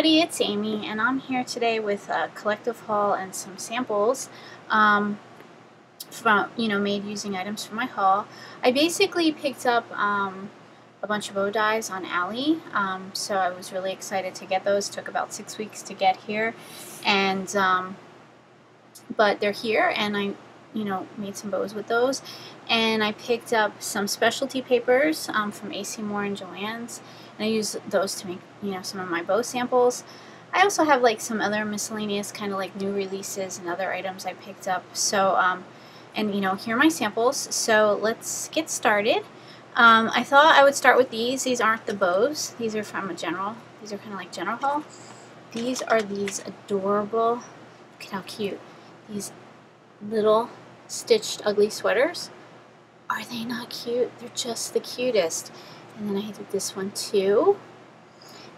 everybody, it's Amy, and I'm here today with a collective haul and some samples from made using items from my haul. I basically picked up a bunch of bow dies on Ali, so I was really excited to get those. Took about 6 weeks to get here, and but they're here, and I made some bows with those. And I picked up some specialty papers from AC Moore and Joann's, and I use those to make some of my bow samples. I also have like some other miscellaneous kind of like new releases and other items I picked up. So and here are my samples. So let's get started. I thought I would start with these. These aren't the bows. These are from a general. These are kind of like general haul. These are these adorable. Look at how cute. These little stitched ugly sweaters. Are they not cute? They're just the cutest. And then I did this one too.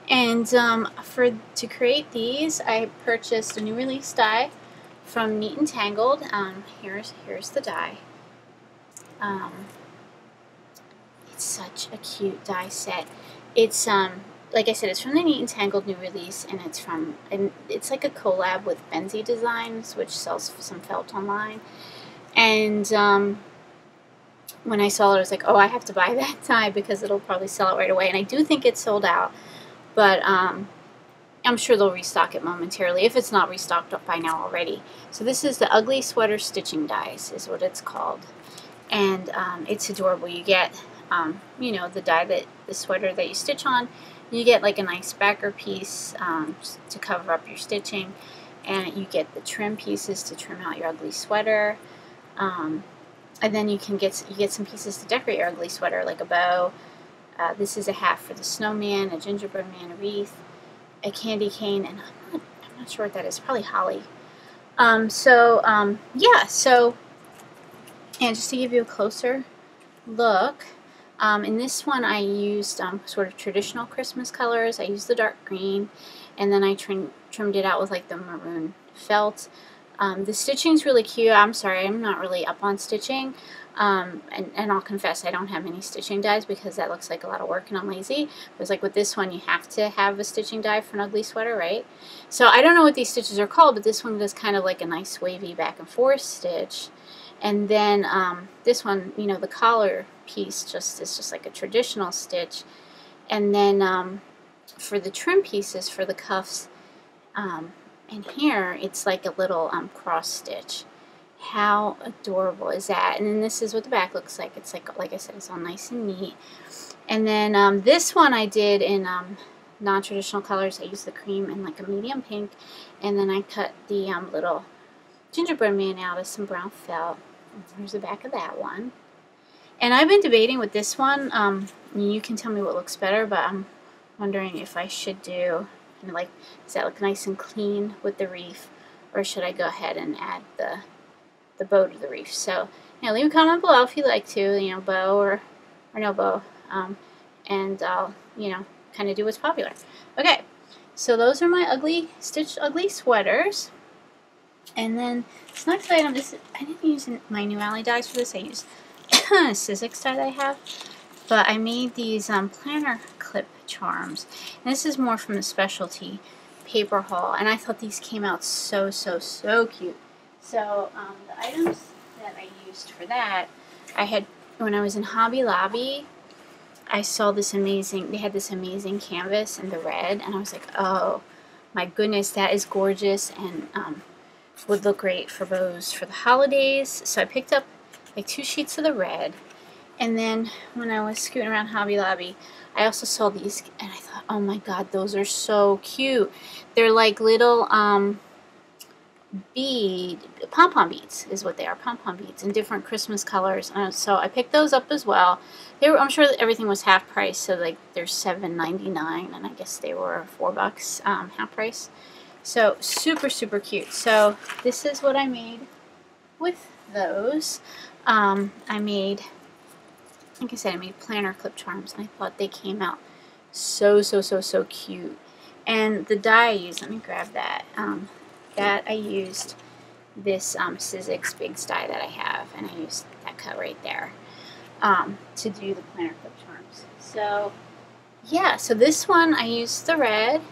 And to create these, I purchased a new release die from Neat and Tangled. Here's the die. It's such a cute die set. It's like I said, it's from the Neat and Tangled new release, and it's like a collab with Benzie Designs, which sells some felt online. And when I saw it, I was like, oh, I have to buy that die because it'll probably sell it right away. And I do think it's sold out, but I'm sure they'll restock it momentarily if it's not restocked by now already. So this is the Ugly Sweater Stitching Dies is what it's called, and it's adorable. You get the die the sweater that you stitch on. You get like a nice backer piece to cover up your stitching, and you get the trim pieces to trim out your ugly sweater. And then you get some pieces to decorate your ugly sweater, like a bow. This is a hat for the snowman, a gingerbread man, a wreath, a candy cane, and I'm not sure what that is. Probably holly. Yeah. So, and just to give you a closer look, in this one I used sort of traditional Christmas colors. I used the dark green, and then I trimmed it out with like the maroon felt. The stitching's really cute. I'm sorry, I'm not really up on stitching, and I'll confess I don't have any stitching dies because that looks like a lot of work and I'm lazy. But it's like with this one, you have to have a stitching die for an ugly sweater, right? So I don't know what these stitches are called, but this one does kind of like a nice wavy back and forth stitch. And then this one, the collar piece is just like a traditional stitch. And then for the trim pieces, for the cuffs, and here it's like a little cross stitch. How adorable is that? And then this is what the back looks like. It's like I said, it's all nice and neat. And then this one I did in non-traditional colors. I used the cream and like a medium pink, and then I cut the little gingerbread man out of some brown felt. Here's the back of that one. And I've been debating with this one. You can tell me what looks better, but I'm wondering if I should do like, does that look nice and clean with the wreath, or should I go ahead and add the bow to the wreath? So leave a comment below if you'd like to, bow or no bow, and I'll kind of do what's popular. Okay, so those are my stitched ugly sweaters. And then this next item, I didn't use my new Ali dies for this. I used a Sizzix die that I have, but I made these planner clip charms, and this is more from the specialty paper haul, and I thought these came out so cute. So the items that I used for that, I had when I was in Hobby Lobby, I saw this amazing, they had this amazing canvas in the red, and I was like, oh my goodness, that is gorgeous, and would look great for bows for the holidays. So I picked up like 2 sheets of the red. And then when I was scooting around Hobby Lobby, I also saw these, and I thought, oh my god, those are so cute. They're like little pom-pom beads is what they are, pom-pom beads in different Christmas colors. So I picked those up as well. I'm sure that everything was half price, so like they're $7.99, and I guess they were $4 half price. So super cute. So this is what I made with those. I made, like I said, I made planner clip charms, and I thought they came out so cute. And the die I used, let me grab that. That I used this Sizzix Bigs die that I have, and I used that cut right there to do the planner clip charms. So yeah, so this one I used the red,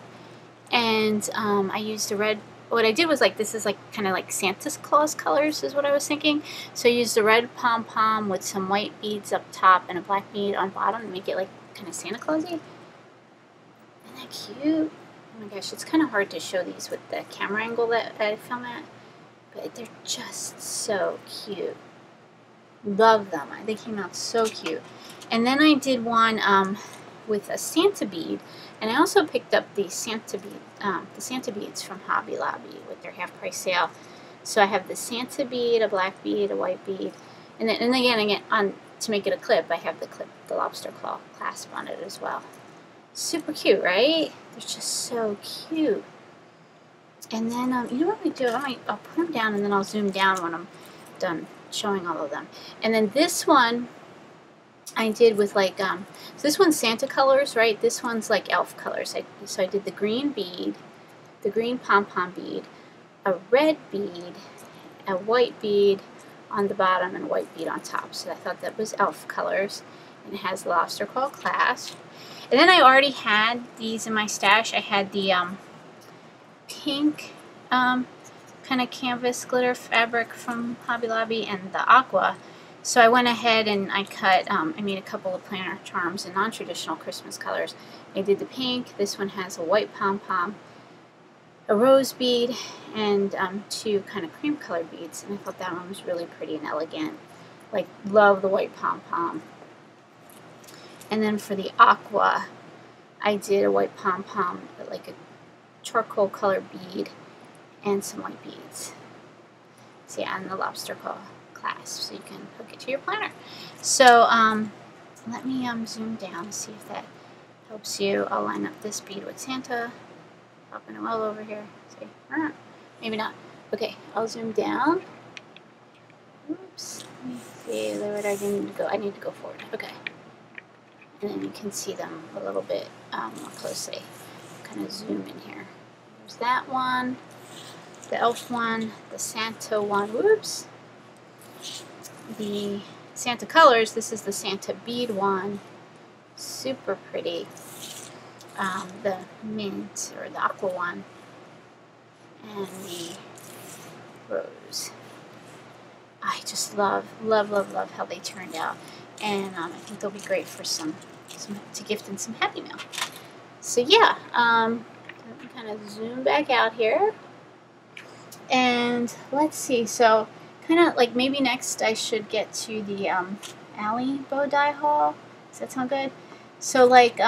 And I used a red. What I did was like, this is like kind of like Santa Claus colors is what I was thinking. So I used a red pom-pom with some white beads up top and a black bead on bottom to make it like kind of Santa Clausy. Isn't that cute? Oh my gosh, it's kind of hard to show these with the camera angle that I film at, but they're just so cute. Love them. They came out so cute. And then I did one with a Santa bead, and I also picked up the Santa beads from Hobby Lobby with their half-price sale. So I have the Santa bead, a black bead, a white bead, and then again on to make it a clip, I have the lobster claw clasp on it as well. Super cute, right? They're just so cute. And then you know what we do? I'll put them down and then I'll zoom down when I'm done showing all of them. And then this one I did with like so this one's Santa colors, right? This one's like elf colors. So I did the green bead, the green pom-pom bead, a red bead, a white bead on the bottom, and a white bead on top. So I thought that was elf colors, and it has the lobster claw clasp. And then I already had these in my stash. I had the pink kind of canvas glitter fabric from Hobby Lobby and the aqua. So I went ahead and I cut, I made a couple of planner charms in non-traditional Christmas colors. I did the pink. This one has a white pom-pom, a rose bead, and two kind of cream colored beads. And I thought that one was really pretty and elegant. Like, love the white pom-pom. And then for the aqua, I did a white pom-pom, like a charcoal color bead, and some white beads. So yeah, and the lobster claw clasp, so you can hook it to your planner. So let me zoom down to see if that helps you. I'll line up this bead with Santa, popping it well over here. See, maybe not. Okay, I'll zoom down. Oops. Let me see. Where I need to go. I need to go forward. Okay. And then you can see them a little bit more closely. Kind of zoom in here. There's that one, the elf one, the Santa one. Whoops. The Santa colors. This is the Santa bead one. Super pretty. The mint or the aqua one, and the rose. I just love how they turned out, and I think they'll be great for some to gift in some Happy Mail. So yeah, let me kind of zoom back out here, and let's see. So kind of like maybe next I should get to the Alley bow die haul. Does that sound good? So like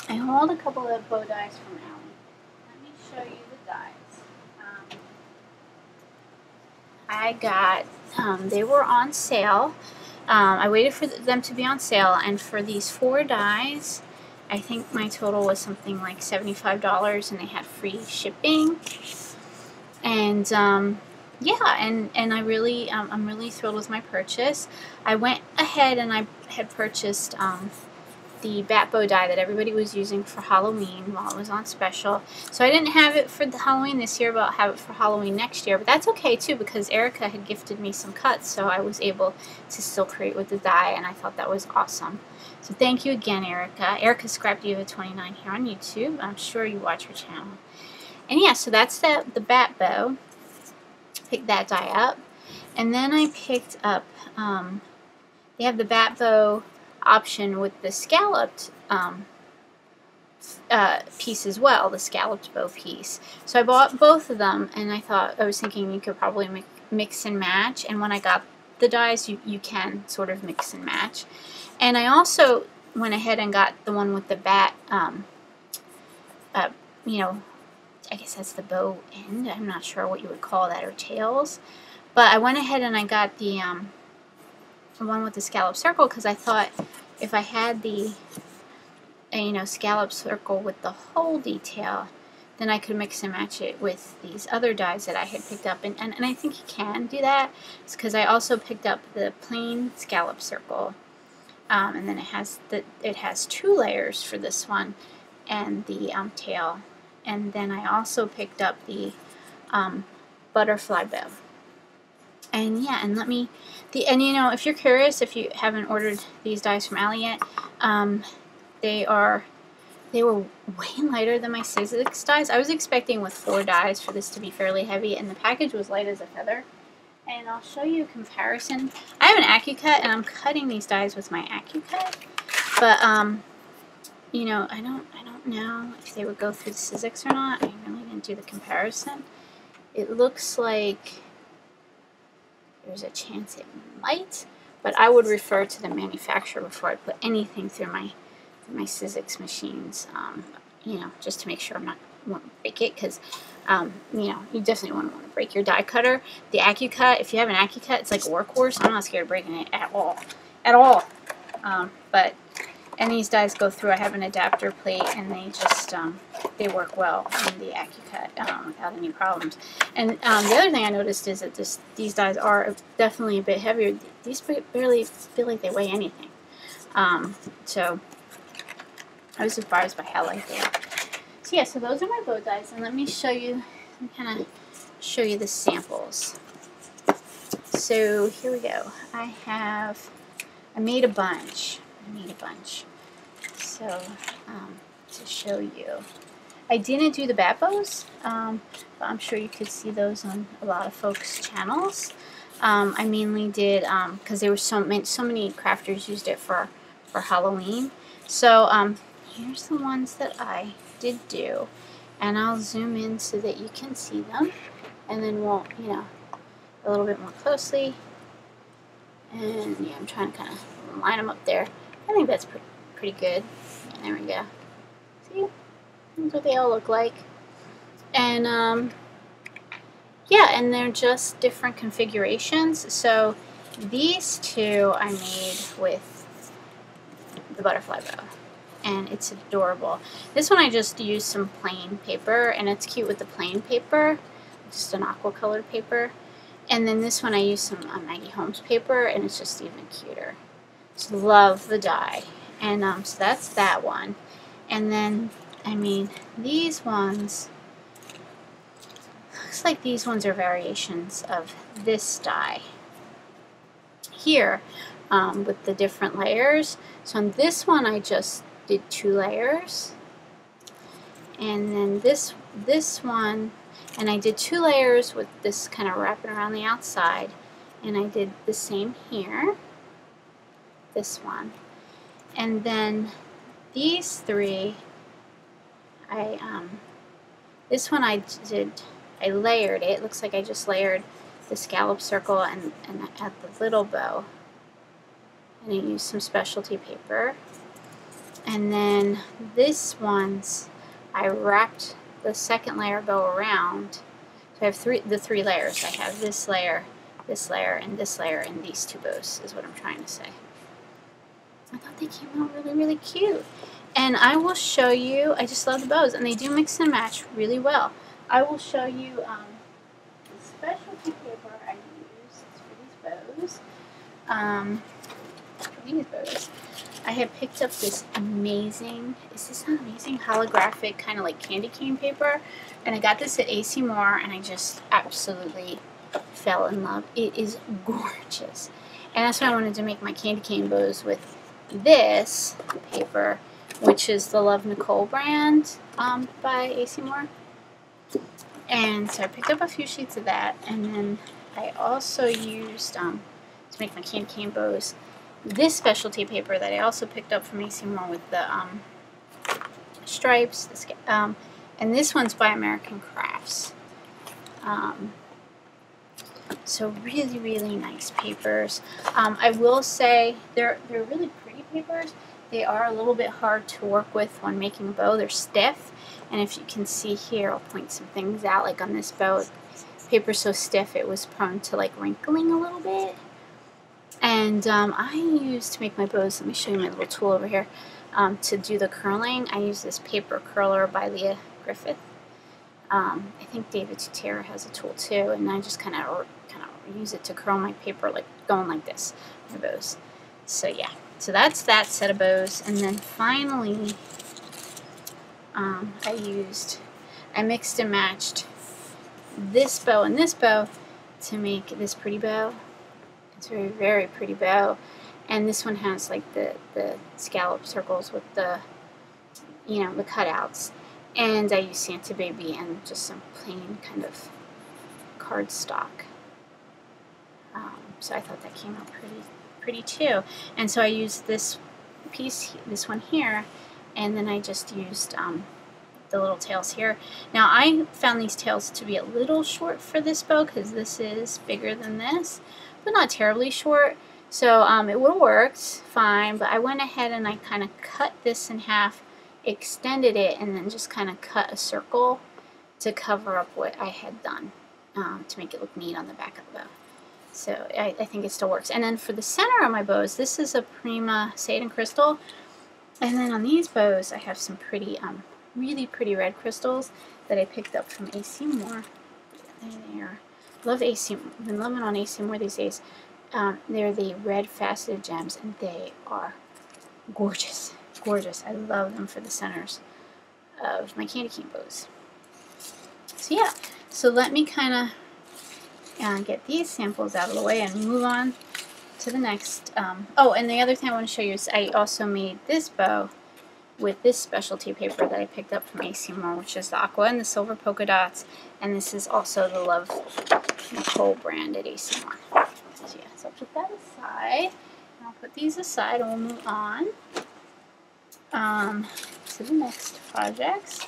I hauled a couple of bow dies from Alley. Let me show you the dies. I got, they were on sale. I waited for them to be on sale, and for these 4 dies, I think my total was something like $75, and they had free shipping. And yeah, and I really, I'm really thrilled with my purchase. I went ahead and I had purchased the bat bow die that everybody was using for Halloween while it was on special. So I didn't have it for the Halloween this year, but I'll have it for Halloween next year. But that's okay too, because Erica had gifted me some cuts, so I was able to still create with the die, and I thought that was awesome. So thank you again, Erica. Erica Scrap Diva 29 here on YouTube. I'm sure you watch her channel. And yeah, so that's the bat bow. Picked that die up, and then I picked up. They have the bat bow option with the scalloped piece as well, the scalloped bow piece. So I bought both of them, and I was thinking you could probably mix and match, and when I got the dies, you can sort of mix and match. And I also went ahead and got the one with the bat, you know, I guess that's the bow end, I'm not sure what you would call that, or tails. But I went ahead and I got the one with the scallop circle, because I thought if I had the scallop circle with the whole detail, then I could mix and match it with these other dies that I had picked up, and I think you can do that. It's because I also picked up the plain scallop circle, and then it has 2 layers for this one, and the tail, and then I also picked up the butterfly bow. And yeah, and if you're curious, if you haven't ordered these dies from Alley yet, they they were way lighter than my Sizzix dies. I was expecting with 4 dies for this to be fairly heavy, and the package was light as a feather. And I'll show you a comparison. I have an AccuCut, and I'm cutting these dies with my AccuCut, but you know, I don't know if they would go through the Sizzix or not. I really didn't do the comparison. It looks like there's a chance it might, but I would refer to the manufacturer before I put anything through my Sizzix machines, you know, just to make sure I'm not won't break it, because you know, you definitely wouldn't want to break your die cutter. The AccuCut, if you have an AccuCut, it's like a workhorse. I'm not scared of breaking it at all, but and these dies go through. I have an adapter plate, and they just they work well in the AccuCut without any problems. And the other thing I noticed is that these dies are definitely a bit heavier. These barely feel like they weigh anything. So I was surprised by how light they are. So yeah, so those are my bow dies, and let me show you, kind of show you the samples. So here we go. I made a bunch. So to show you, I didn't do the bat bows, but I'm sure you could see those on a lot of folks' channels. I mainly did because there were so many crafters used it for Halloween. So here's the ones that I did do, and I'll zoom in so that you can see them, and then we'll, you know, a little bit more closely. And yeah, I'm trying to kind of line them up there. I think that's pretty good. Yeah, there we go. See? That's what they all look like. And yeah, and they're just different configurations. So these two I made with the butterfly bow, and it's adorable. This one I just used some plain paper, and it's cute with the plain paper, just an aqua colored paper. And then this one I used some Maggie Holmes paper, and it's just even cuter. Just love the die. And so that's that one. And then, I mean, these ones, looks like these ones are variations of this die here, with the different layers. So on this one I just did 2 layers. And then this one, and I did 2 layers with this kind of wrapping around the outside, and I did the same here, this one. And then these 3, this one I layered it. It looks like I just layered the scallop circle and at the little bow, and I used some specialty paper. And then this one's, I wrapped the second layer bow around. So I have the three layers. I have this layer, and this layer, and these 2 bows is what I'm trying to say. I thought they came out really, really cute. And I will show you, I just love the bows, and they do mix and match really well. I will show you the specialty paper I used for these bows. I have picked up this amazing, is this not amazing, holographic kind of like candy cane paper, and I got this at AC Moore, and I just absolutely fell in love. It is gorgeous, and that's why I wanted to make my candy cane bows with this paper, which is the Love Nicole brand by AC Moore. And so I picked up a few sheets of that, and then I also used to make my candy cane bows this specialty paper that I also picked up from AC Moore with the stripes, and this one's by American Crafts. So really, really nice papers. I will say they're really pretty papers. They are a little bit hard to work with when making a bow. They're stiff, and if you can see here, I'll point some things out. Like on this bow, paper's so stiff it was prone to like wrinkling a little bit. And I use, to make my bows, let me show you my little tool over here, to do the curling. I use this paper curler by Leah Griffith. I think David Tutera has a tool too, and I just kind of use it to curl my paper, like going like this, my bows. So yeah, so that's that set of bows. And then finally, I mixed and matched this bow and this bow to make this pretty bow. It's a very, very pretty bow, and this one has like the scallop circles with the you know, the cutouts. And I used Santa Baby and just some plain kind of cardstock. So I thought that came out pretty too. And so I used this piece, this one here, and then I just used the little tails here. Now I found these tails to be a little short for this bow because this is bigger than this, but not terribly short. So it would have worked fine, but I went ahead and I kind of cut this in half, extended it, and then just kind of cut a circle to cover up what I had done to make it look neat on the back of the bow. So I think it still works. And then for the center of my bows, this is a Prima Satan crystal. And then on these bows, I have some pretty, really pretty red crystals that I picked up from AC Moore. There they are. Love AC. I've been loving on AC Moore these days. They're the red faceted gems, and they are gorgeous. Gorgeous. I love them for the centers of my candy cane bows. So yeah. So let me kind of get these samples out of the way and move on to the next. Oh, and the other thing I want to show you is I also made this bow with this specialty paper that I picked up from AC Moore, which is the aqua and the silver polka dots, and this is also the Love Nicole brand at AC Moore. So yeah, so I'll put that aside, and I'll put these aside, and we'll move on to the next projects.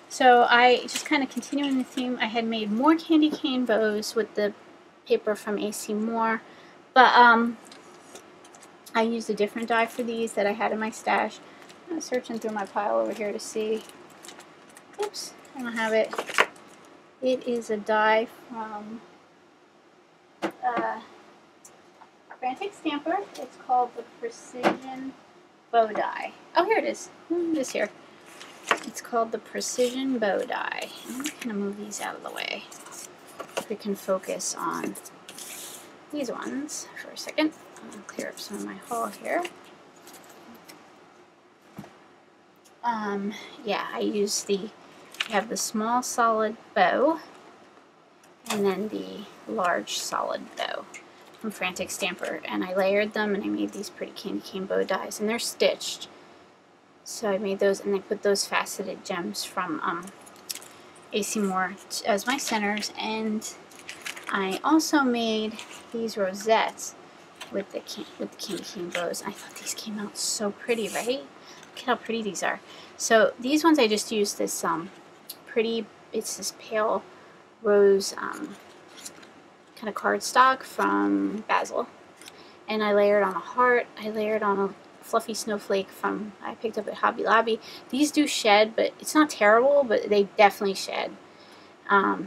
So I just kind of continuing the theme. I had made more candy cane bows with the paper from AC Moore, but I used a different die for these that I had in my stash. I'm searching through my pile over here to see. Oops, I don't have it. It is a die from Frantic Stamper. It's called the Precision Bow Die. Oh, here it is. It is here. It's called the Precision Bow Die. I'm going to move these out of the way so we can focus on these ones for a second. I'm going to clear up some of my haul here. Yeah, I have the small solid bow and then the large solid bow from Frantic Stamper, and I layered them and I made these pretty candy cane bow dies, and they're stitched. So I made those, and I put those faceted gems from AC Moore as my centers, and I also made these rosettes with the candy cane bows. I thought these came out so pretty, right? Look at how pretty these are. So these ones I just used this it's this pale rose kind of cardstock from Basil, and I layered on a heart. I layered on a fluffy snowflake I picked up at Hobby Lobby. These do shed, but it's not terrible, but they definitely shed.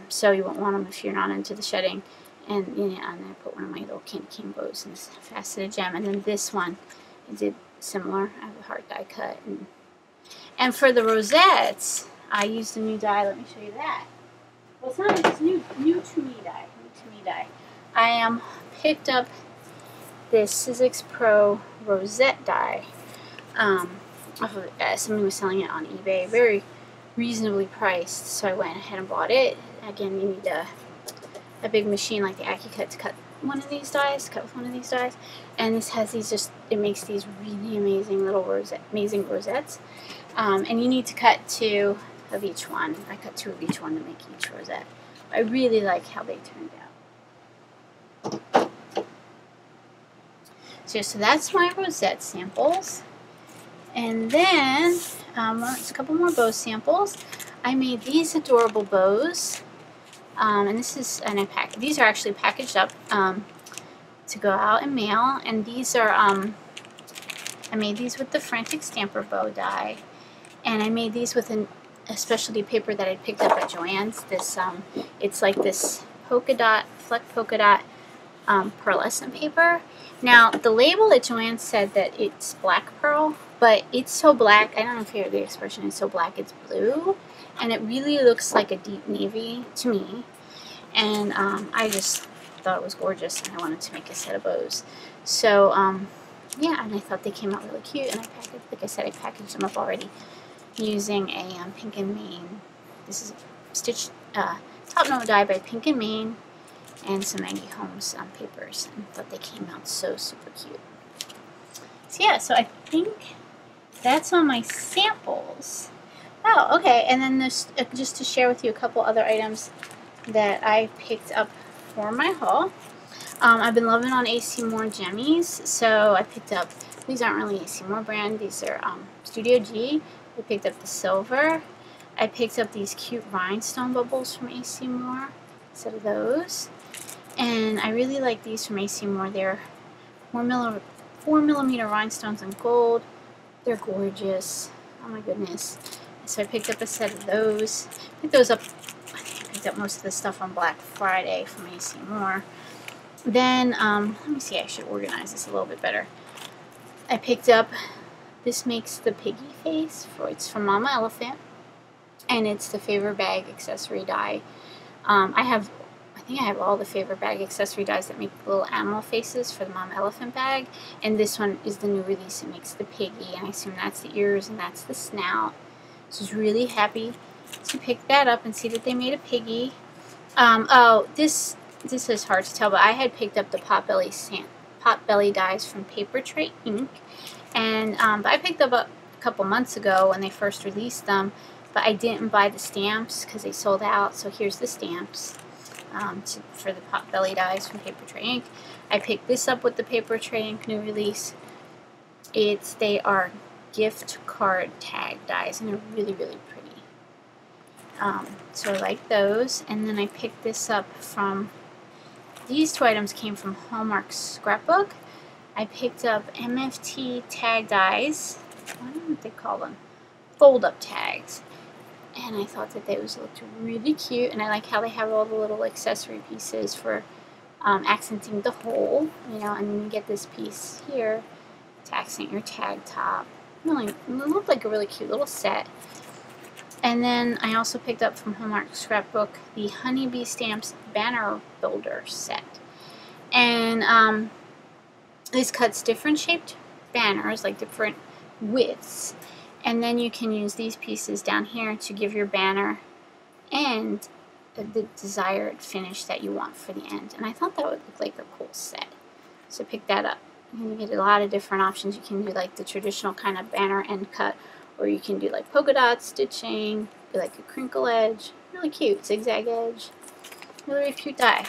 So you won't want them if you're not into the shedding. And and then I put one of my little candy cane bows in this faceted gem. And then this one, I did similar. I have a heart die cut. And for the rosettes, I used a new die. Let me show you that. Well, it's not. It's new to me die. New to me die. I picked up this Sizzix Pro Rosette die. Somebody was selling it on eBay, very reasonably priced, so I went ahead and bought it. Again, you need a big machine like the AccuCut to cut one of these dies, cut with one of these dies. And this has these it makes these really amazing little rosettes. And you need to cut 2 of each one. I cut 2 of each one to make each rosette. I really like how they turned out. So that's my rosette samples. And then, just a couple more bow samples. I made these adorable bows. And these are actually packaged up to go out and mail. And these are, I made these with the Frantic Stamper bow die. And I made these with a specialty paper that I picked up at Joann's. It's like this fleck polka dot pearlescent paper. Now, the label at Joann's said that it's black pearl, but it's so black, I don't know if you heard the expression, it's so black it's blue, and it really looks like a deep navy to me, and I just thought it was gorgeous, and I wanted to make a set of bows. So, yeah, and I thought they came out really cute, and like I said, I packaged them up already using a Pink and Main. This is stitched top note die by Pink and Main, and some Maggie Holmes papers, and thought they came out so super cute. So yeah, so I think that's all my samples. Oh, okay, and then this, just to share with you a couple other items that I picked up for my haul. I've been loving on AC Moore Jemmies, so I picked up, these aren't really AC Moore brand, these are Studio G. I picked up the silver. I picked up these cute rhinestone bubbles from AC Moore, a set of those. And I really like these from AC Moore. They're 4mm rhinestones in gold. They're gorgeous. Oh my goodness. So I picked up a set of those. I picked those up, I think I picked up most of the stuff on Black Friday from AC Moore. Then, let me see, I should organize this a little bit better. I picked up, this makes the piggy face, it's from Mama Elephant, and it's the Favor Bag accessory die. I think I have all the Favor Bag accessory dies that make little animal faces for the Mama Elephant bag, and this one is the new release. It makes the piggy, and I assume that's the ears and that's the snout. So I was really happy to pick that up and see that they made a piggy. Oh, this is hard to tell, but I had picked up the Potbelly dies from Paper Tray Ink, and I picked them up a couple months ago when they first released them, but I didn't buy the stamps because they sold out. So here's the stamps for the Potbelly dies from Paper Tray Ink. I picked this up with the Paper Tray Ink new release. They are gift card tag dies, and they're really, really pretty. So I like those, and then I picked this up from, these two items came from Hallmark Scrapbook. I picked up MFT tag dies. I don't know what they call them. Fold-up tags. And I thought that those looked really cute, and I like how they have all the little accessory pieces for accenting the hole, you know, and then you get this piece here to accent your tag top. Really, it looked like a really cute little set. And then I also picked up from Hallmark Scrapbook the Honeybee Stamps Banner Builder set. And this cuts different shaped banners, like different widths. And then you can use these pieces down here to give your banner and the desired finish that you want for the end. And I thought that would look like a cool set. So pick that up. And you get a lot of different options. You can do like the traditional kind of banner end cut, or you can do like polka dot stitching, do like a crinkle edge, really cute, zigzag edge, really, really cute die.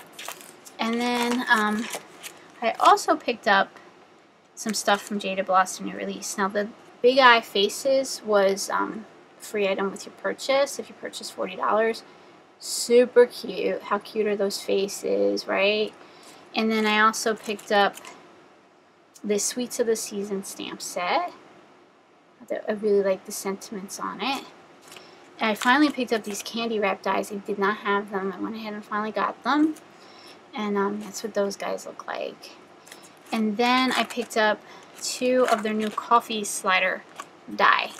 And then I also picked up some stuff from Jada Blossom new release. Now the Big Eye Faces was a free item with your purchase if you purchase $40. Super cute. How cute are those faces, right? And then I also picked up the Sweets of the Season stamp set. I really like the sentiments on it. And I finally picked up these candy wrap dies. I did not have them. I went ahead and finally got them. And that's what those guys look like. And then I picked up 2 of their new coffee slider die.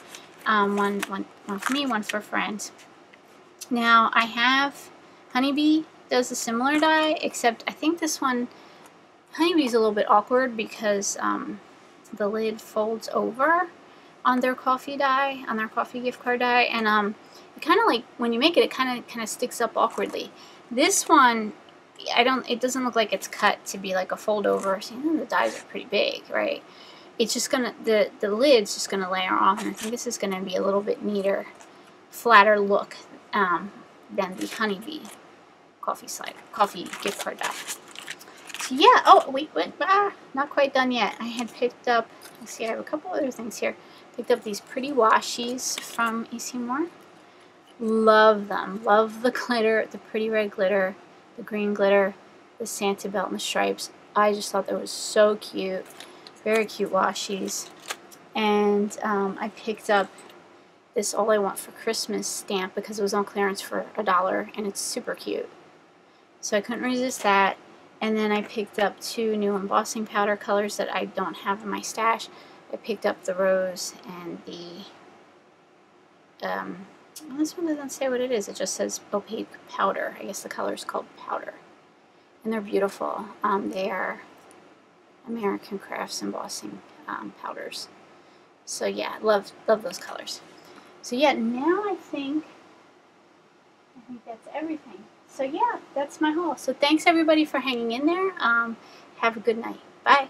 One for me, one for a friend. Now I have Honeybee does a similar die, except I think this one, Honeybee's a little bit awkward because the lid folds over on their coffee die, on their coffee gift card die, and it kind of like, when you make it, it kind of sticks up awkwardly. This one, it doesn't look like it's cut to be like a fold over. See, the dies are pretty big, right? It's just gonna, the lid's just gonna layer off, and I think this is gonna be a little bit neater, flatter look than the Honeybee coffee gift card die. So yeah, oh wait, not quite done yet. I had picked up, let's see, I have a couple other things here. Picked up these pretty washies from AC Moore. Love them. Love the glitter, the pretty red glitter, the green glitter, the Santa belt and the stripes. I just thought that was so cute. Very cute washies. And I picked up this All I Want for Christmas stamp because it was on clearance for $1, and it's super cute. So I couldn't resist that. And then I picked up 2 new embossing powder colors that I don't have in my stash. I picked up the rose and the, well, this one doesn't say what it is. It just says opaque powder. I guess the color is called powder. And they're beautiful. They are American Crafts embossing powders. So yeah, love those colors. So yeah, now I think that's everything. So yeah, that's my haul. So thanks everybody for hanging in there. Have a good night. Bye.